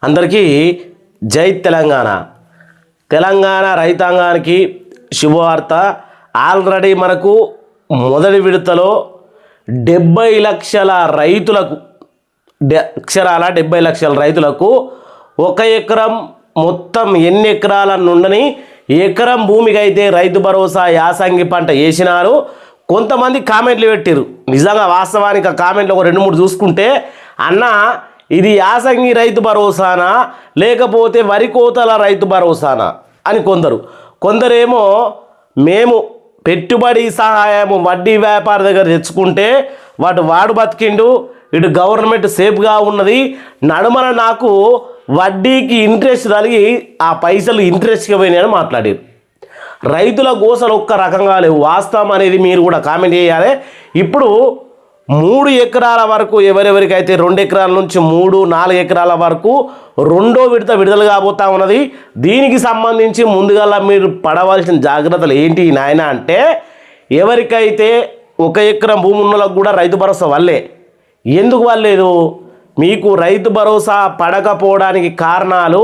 అందరికీ జై తెలంగాణ. తెలంగాణ రైతాంగానికి శుభవార్త. ఆల్రెడీ మనకు మొదటి విడతలో 70 లక్షల రైతులకు అక్షరాల 70 లక్షల రైతులకు 1 ఎకరం మొత్తం ఎన్ని ఎకరాల నుండని ఎకరం భూమికి అయితే రైతు భరోసా యాసంగి పంట వేసినారు. కొంతమంది కామెంట్లు పెట్టారు. నిజంగా వాస్తవానికి ఆ కామెంట్లు ఒక 2-3 చూసుకుంటే, అన్న ఇది యాసంగి రైతు భరోసానా లేకపోతే వరి కోతల రైతు భరోసానా అని కొందరేమో మేము పెట్టుబడి సహాయము వడ్డీ వ్యాపారి దగ్గర తెచ్చుకుంటే వాడు బతికిండు, ఇటు గవర్నమెంట్ సేఫ్గా ఉన్నది, నడుమన నాకు వడ్డీకి ఇంట్రెస్ట్ కలిగి ఆ పైసలు ఇంట్రెస్ట్గా పోయినాయని మాట్లాడారు. రైతుల గోసలు ఒక్క రకంగా లేవు. వాస్తవం అనేది మీరు కూడా కామెంట్ చేయాలి. ఇప్పుడు 3 ఎకరాల వరకు ఎవరెవరికైతే 2 ఎకరాల నుంచి 3-4 ఎకరాల వరకు రెండో విడత విడుదల కాబోతా ఉన్నది. దీనికి సంబంధించి ముందుగా మీరు పడవలసిన జాగ్రత్తలు ఏంటి నాయన అంటే, ఎవరికైతే 1 ఎకరం భూమి ఉన్నలకు కూడా రైతు భరోసా వల్లే. ఎందుకు వల్లేదు? మీకు రైతు భరోసా పడకపోవడానికి కారణాలు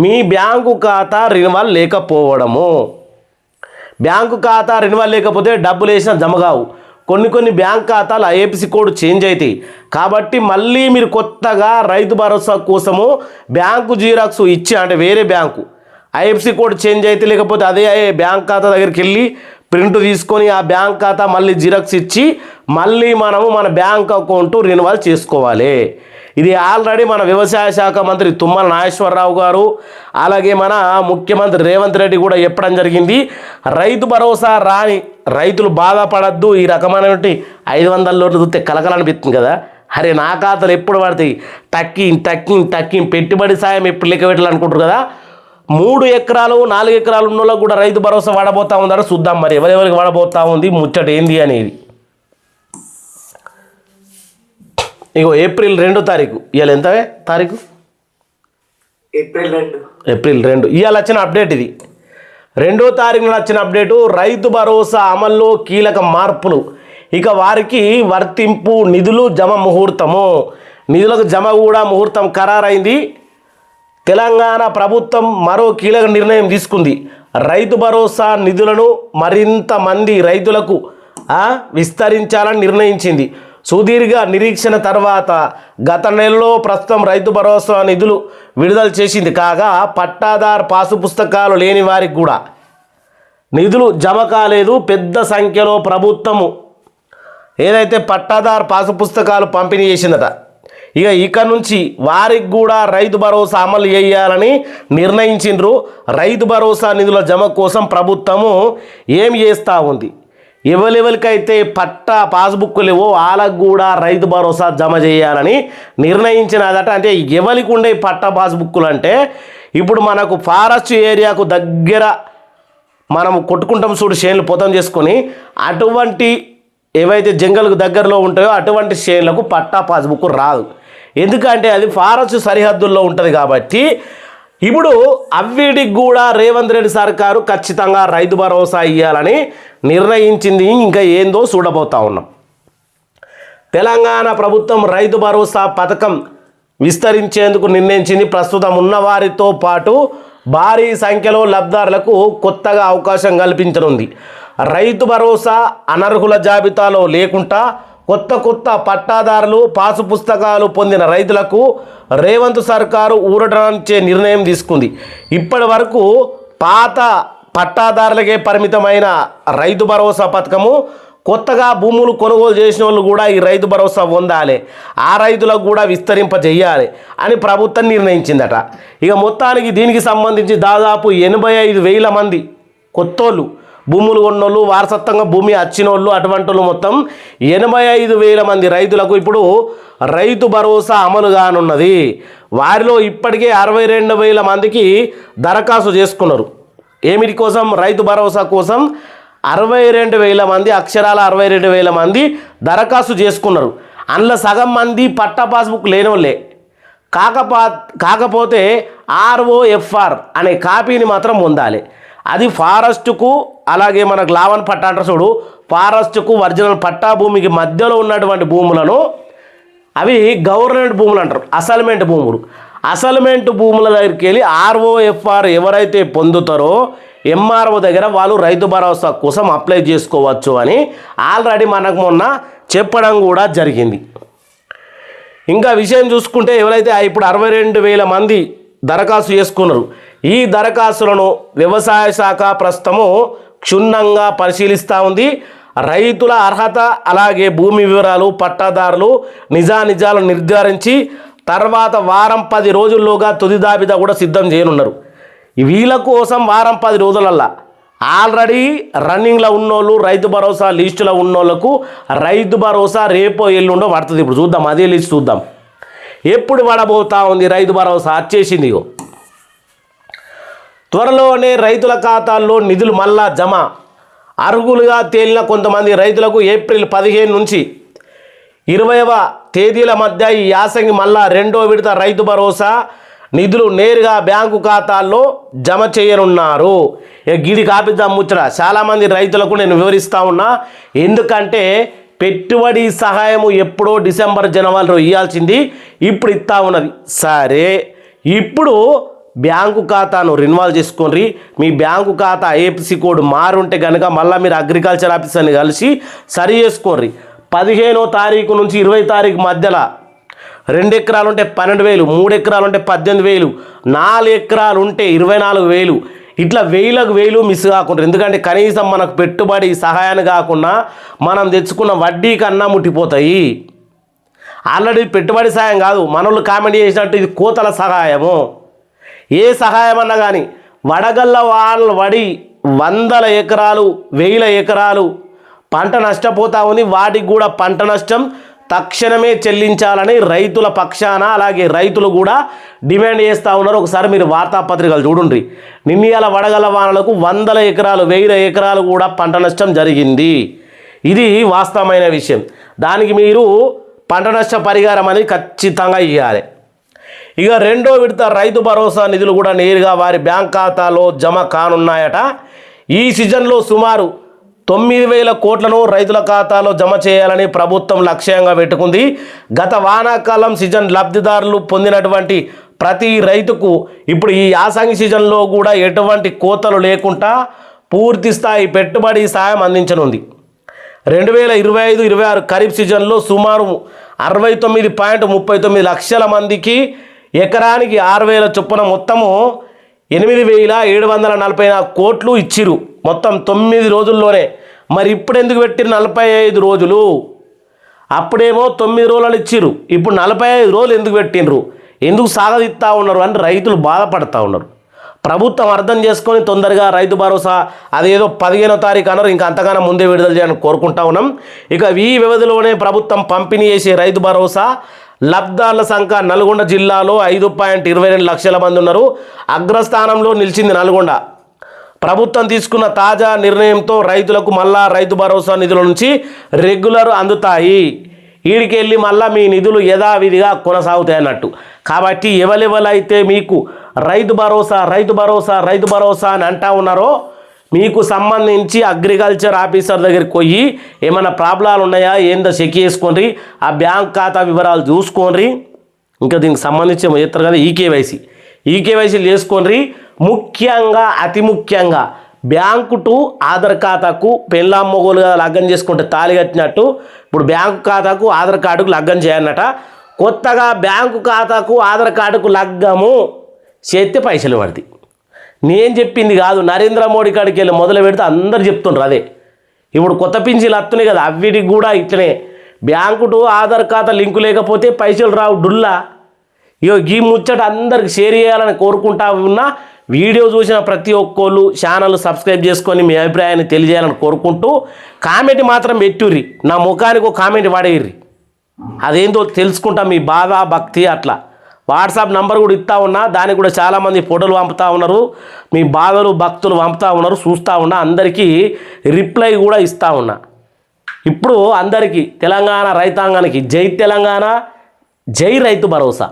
మీ బ్యాంకు ఖాతా రెన్యువల్ లేకపోవడము. బ్యాంకు ఖాతా రెన్యువల్ లేకపోతే డబ్బులు వేసినా జమ కావు. కొన్ని బ్యాంక్ ఖాతాలు ఐఎఫ్ఎస్సి కోడ్ చేంజ్ అవుతాయి. కాబట్టి మళ్ళీ మీరు కొత్తగా రైతు భరోసా కోసము బ్యాంకు జీరాక్స్ ఇచ్చి, అంటే వేరే బ్యాంకు ఐఎఫ్ఎస్సి కోడ్ చేంజ్ అయితే లేకపోతే అదే బ్యాంక్ ఖాతా దగ్గరికి వెళ్ళి ప్రింట్ తీసుకొని ఆ బ్యాంక్ ఖాతా మళ్ళీ జిరాక్స్ ఇచ్చి మళ్ళీ మనము మన బ్యాంక్ అకౌంట్ రెన్యువల్ చేసుకోవాలి. ఇది ఆల్రెడీ మన వ్యవసాయ శాఖ మంత్రి తుమ్మల నాగేశ్వరరావు గారు, అలాగే మన ముఖ్యమంత్రి రేవంత్ రెడ్డి కూడా చెప్పడం జరిగింది. రైతు భరోసా రాని రైతులు బాధపడద్దు. ఈ రకమైనటువంటి 500 నోట్లు చూస్తే కలకలనిపిస్తుంది కదా. అరే నా ఖాతాలు ఎప్పుడు పడతాయి, టక్కి పెట్టుబడి సాయం ఎప్పుడు లెక్క పెట్టాలనుకుంటారు కదా. 3 ఎకరాలు 4 ఎకరాలు ఉన్న వాళ్ళకు కూడా రైతు భరోసా వాడబోతా ఉందని చూద్దాం. మరి ఎవరెవరికి వాడబోతా ఉంది, ముచ్చట ఏంది అనేది. ఇగో ఏప్రిల్ 2 తారీఖు, ఇవాళ ఎంత తారీఖు? ఏప్రిల్ 2 ఇవాళ వచ్చిన అప్డేట్ ఇది. 2వ తారీఖున వచ్చిన అప్డేటు. రైతు భరోసా అమల్లో కీలక మార్పులు. ఇక వారికి వర్తింపు నిధులు జమ ముహూర్తము. నిధులకు జమ కూడా ముహూర్తం ఖరారైంది. తెలంగాణ ప్రభుత్వం మరో కీలక నిర్ణయం తీసుకుంది. రైతు భరోసా నిధులను మరింత మంది రైతులకు విస్తరించాలని నిర్ణయించింది. సుదీర్ఘ నిరీక్షణ తర్వాత గత నెలలో ప్రస్తుతం రైతు భరోసా నిధులు విడుదల చేసింది. కాగా పట్టాదారు పాసు పుస్తకాలు లేని వారికి కూడా నిధులు జమ కాలేదు. పెద్ద సంఖ్యలో ప్రభుత్వము ఏదైతే పట్టాదారు పాసు పుస్తకాలు పంపిణీ చేసిందట. ఇక నుంచి వారికి కూడా రైతు భరోసా అమలు చేయాలని నిర్ణయించిండ్రు. రైతు భరోసా నిధుల జమ కోసం ప్రభుత్వము ఏం చేస్తూ ఉంది? ఎవరికైతే పట్టా పాస్బుక్ లేవో వాళ్ళకు కూడా రైతు భరోసా జమ చేయాలని నిర్ణయించినదట. అంటే ఎవరికి ఉండే పట్టా పాస్బుక్లు అంటే, ఇప్పుడు మనకు ఫారెస్ట్ ఏరియాకు దగ్గర మనము కొట్టుకుంటాం చూడు, చేనులు పొతం చేసుకొని, అటువంటి ఏవైతే జంగల్కు దగ్గరలో ఉంటాయో అటువంటి చేనులకు పట్టా పాస్బుక్ రాదు. ఎందుకంటే అది ఫారెస్ట్ సరిహద్దుల్లో ఉంటుంది. కాబట్టి ఇప్పుడు అవిటికి కూడా రేవంత్ రెడ్డి సర్కారు ఖచ్చితంగా రైతు భరోసా ఇవ్వాలని నిర్ణయించింది. ఇంకా ఏందో చూడబోతా ఉన్నాం. తెలంగాణ ప్రభుత్వం రైతు భరోసా పథకం విస్తరించేందుకు నిర్ణయించింది. ప్రస్తుతం ఉన్నవారితో పాటు భారీ సంఖ్యలో లబ్ధిదారులకు కొత్తగా అవకాశం కల్పించనుంది. రైతు భరోసా అనర్హుల జాబితాలో లేకుండా కొత్త పట్టాదారులు పాసు పుస్తకాలు పొందిన రైతులకు రేవంత్ సర్కారు ఊరటనిచ్చే నిర్ణయం తీసుకుంది. ఇప్పటి వరకు పాత పట్టాదారులకే పరిమితమైన రైతు భరోసా పథకము కొత్తగా భూములు కొనుగోలు చేసిన వాళ్ళు కూడా ఈ రైతు భరోసా పొందాలి, ఆ రైతులకు కూడా విస్తరింపజేయాలి అని ప్రభుత్వం నిర్ణయించిందట. ఇక మొత్తానికి దీనికి సంబంధించి దాదాపు 85,000 మంది కొత్తోళ్ళు, భూములు కొన్నోళ్ళు, వారసత్వంగా భూమి వచ్చినోళ్ళు, అటువంటి వాళ్ళు మొత్తం 85,000 మంది రైతులకు ఇప్పుడు రైతు భరోసా అమలు కానున్నది. వారిలో ఇప్పటికే 62,000 మందికి దరఖాస్తు చేసుకున్నారు. ఏమిటి కోసం? రైతు భరోసా కోసం 62,000 మంది, అక్షరాల 62,000 మంది దరఖాస్తు చేసుకున్నారు. అందులో సగం మంది పట్టా పాస్బుక్ లేని వాళ్ళే. కాకపోతే ROFR అనే కాపీని మాత్రం పొందాలి. అది ఫారెస్ట్కు, అలాగే మనకు లావన్ పట్టా అంటారు చూడు, ఫారెస్ట్కు ఒరిజినల్ పట్టా భూమికి మధ్యలో ఉన్నటువంటి భూములను అవి గవర్నమెంట్ భూములు అంటారు, అసైన్మెంట్ భూములు. అసైన్మెంట్ భూముల దగ్గరికి వెళ్ళి ఆర్ఓఎఫ్ఆర్ ఎవరైతే పొందుతారో ఎంఆర్ఓ దగ్గర వాళ్ళు రైతు భరోసా కోసం అప్లై చేసుకోవచ్చు అని ఆల్రెడీ మనకు మొన్న చెప్పడం కూడా జరిగింది. ఇంకా విషయం చూసుకుంటే ఎవరైతే ఇప్పుడు 62,000 మంది దరఖాస్తు చేసుకున్నారు, ఈ దరఖాస్తులను వ్యవసాయ శాఖ ప్రస్తుతము క్షుణ్ణంగా పరిశీలిస్తూ ఉంది. రైతుల అర్హత అలాగే భూమి వివరాలు పట్టాదారులు నిజాలు నిర్ధారించి తర్వాత వారం 10 రోజుల్లోగా తుది జాబితా కూడా సిద్ధం చేయనున్నారు. వీళ్ళ కోసం వారం 10 రోజులల్లా ఆల్రెడీ రన్నింగ్లో ఉన్నోళ్ళు రైతు భరోసా లిస్టులో ఉన్నోళ్ళకు రైతు భరోసా రేపో ఎల్లుండో పడుతుంది. ఇప్పుడు చూద్దాం, అదే లిస్ట్ చూద్దాం ఎప్పుడు పడబోతా ఉంది. రైతు భరోసా వచ్చేసింది. త్వరలోనే రైతుల ఖాతాల్లో నిధులు మళ్ళా జమ. అర్హులుగా తేలిన కొంతమంది రైతులకు ఏప్రిల్ 15 నుంచి 20వ తేదీల మధ్య ఈ యాసంగి మళ్ళా రెండో విడత రైతు భరోసా నిధులు నేరుగా బ్యాంకు ఖాతాల్లో జమ చేయనున్నారు. గిడి కాపిద్దాం ముచ్చట. చాలామంది రైతులకు నేను వివరిస్తూ ఉన్నా, ఎందుకంటే పెట్టుబడి సహాయము ఎప్పుడో డిసెంబర్ జనవరిలో ఇవ్వాల్సింది ఇప్పుడు ఇస్తా ఉన్నది. సరే, ఇప్పుడు బ్యాంకు ఖాతాను రెన్యువల్ చేసుకోండి. మీ బ్యాంకు ఖాతా ఐఎఫ్ఎస్సి కోడ్ మారుంటే కనుక మళ్ళీ మీరు అగ్రికల్చర్ ఆఫీసర్ని కలిసి సరి చేసుకోండి. 15వ తారీఖు నుంచి 20వ తారీఖు మధ్యలో 2 ఎకరాలు ఉంటే 12,000, 3 ఎకరాలు ఉంటే 18,000, 4 ఎకరాలు ఉంటే 24,000, ఇట్లా 1,000 మిస్ కాకుండా. ఎందుకంటే కనీసం మనకు పెట్టుబడి సహాయాన్ని కాకుండా మనం తెచ్చుకున్న వడ్డీ కన్నా ముట్టిపోతాయి. ఆల్రెడీ పెట్టుబడి సహాయం కాదు, మనోళ్ళు కామెంట్ చేసినట్టు ఇది కోతల సహాయము. ఏ సహాయం అన్నా కానీ వడగళ్ళ వాళ్ళు వడి 100 ఎకరాలు 1000 ఎకరాలు పంట నష్టపోతా ఉంది. వాటికి కూడా పంట నష్టం తక్షణమే చెల్లించాలని రైతుల పక్షాన అలాగే రైతులు కూడా డిమాండ్ చేస్తూ ఉన్నారు. ఒకసారి మీరు వార్తాపత్రికలు చూడండి. నిన్నయాల వడగళ్ళ వానలకు 100 ఎకరాలు 1000 ఎకరాలు కూడా పంట నష్టం జరిగింది. ఇది వాస్తవమైన విషయం. దానికి మీరు పంట నష్ట పరిహారం అనేది ఖచ్చితంగా ఇవ్వాలి. ఇక రెండో విడత రైతు భరోసా నిధులు కూడా నేరుగా వారి బ్యాంక్ ఖాతాలో జమ కానున్నాయట. ఈ సీజన్లో సుమారు 9,000 కోట్లను రైతుల ఖాతాలో జమ చేయాలని ప్రభుత్వం లక్ష్యంగా పెట్టుకుంది. గత వానాకాలం సీజన్ లబ్ధిదారులు పొందినటువంటి ప్రతి రైతుకు ఇప్పుడు ఈ యాసంగి సీజన్లో కూడా ఎటువంటి కోతలు లేకుండా పూర్తి స్థాయి పెట్టుబడి సాయం అందించనుంది. 2025-26 ఖరీఫ్ సీజన్లో సుమారు 69.39 లక్షల మందికి ఎకరానికి 6,000 చొప్పున మొత్తము 8,744 కోట్లు ఇచ్చిరు మొత్తం 9 రోజుల్లోనే. మరి ఇప్పుడు ఎందుకు పెట్టిరు 45 రోజులు? అప్పుడేమో 9 రోజులు ఇచ్చిరు, ఇప్పుడు 45 రోజులు ఎందుకు పెట్టినరు? ఎందుకు సాగదిస్తూ ఉన్నారు అని రైతులు బాధపడుతూ ఉన్నారు. ప్రభుత్వం అర్థం చేసుకొని తొందరగా రైతు భరోసా అదేదో 15వ తారీఖు అన్నారు, ఇంకా అంతగానో ముందే విడుదల చేయాలని కోరుకుంటా ఉన్నాం. ఇక ఈ వ్యవధిలోనే ప్రభుత్వం పంపిణీ చేసే రైతు భరోసా లబ్ధాల సంఖ్య నల్గొండ జిల్లాలో 5.22 లక్షల మంది ఉన్నారు. అగ్రస్థానంలో నిలిచింది నల్గొండ. ప్రభుత్వం తీసుకున్న తాజా నిర్ణయంతో రైతులకు మళ్ళా రైతు భరోసా నిధుల నుంచి రెగ్యులర్ అందుతాయి. ఈడికెళ్ళి మళ్ళీ మీ నిధులు యథావిధిగా కొనసాగుతాయి అన్నట్టు. కాబట్టి ఎవరెవరైతే మీకు రైతు భరోసా అని అంటా ఉన్నారో మీకు సంబంధించి అగ్రికల్చర్ ఆఫీసర్ దగ్గరికి పోయి ఏమైనా ప్రాబ్లాలు ఉన్నాయా ఏందో చెక్ చేసుకోండి. ఆ బ్యాంక్ ఖాతా వివరాలు చూసుకోండి. ఇంకా దీనికి సంబంధించి చెప్తారు కదా ఈకేవైసీ చేసుకోండి. ముఖ్యంగా అతి ముఖ్యంగా బ్యాంకు టు ఆధార్ ఖాతాకు పెళ్ళాం మొగోలుగా లగ్గం చేసుకుంటే తాళి కట్టినట్టు ఇప్పుడు బ్యాంకు ఖాతాకు ఆధార్ కార్డుకు లగ్గం చేయాలన్నట. కొత్తగా బ్యాంకు ఖాతాకు ఆధార్ కార్డుకు లగ్గము చేస్తే పైసలు పడతాయి. నేను చెప్పింది కాదు, నరేంద్ర మోడీ కాడికి వెళ్ళి మొదలు పెడితే అందరు చెప్తుండ్రు అదే. ఇప్పుడు కొత్త పింఛన్లు వస్తున్నాయి కదా, అవిటికి కూడా ఇట్లనే బ్యాంకు టు ఆధార్ ఖాతా లింకు లేకపోతే పైసలు రావు డుల్లా. ఇగో ఈ ముచ్చట అందరికి షేర్ చేయాలని కోరుకుంటా ఉన్నా. వీడియో చూసిన ప్రతి ఒక్కళ్ళు ఛానల్ సబ్స్క్రైబ్ చేసుకొని మీ అభిప్రాయాన్ని తెలియజేయాలని కోరుకుంటూ కామెంట్ మాత్రం పెట్టుర్రి. నా ముఖానికి ఒక కామెంట్ పడేయ్రి, అదేందో తెలుసుకుంటా మీ బాధ భక్తి అట్లా. వాట్సాప్ నంబర్ కూడా ఇస్తూ ఉన్నా, దానికి కూడా చాలామంది ఫోటోలు పంపుతూ ఉన్నారు, మీ బాధలు భక్తులు పంపుతూ ఉన్నారు, చూస్తూ ఉన్నా. అందరికీ రిప్లై కూడా ఇస్తూ ఉన్నా. ఇప్పుడు అందరికీ తెలంగాణ రైతాంగానికి జై తెలంగాణ, జై రైతు భరోసా.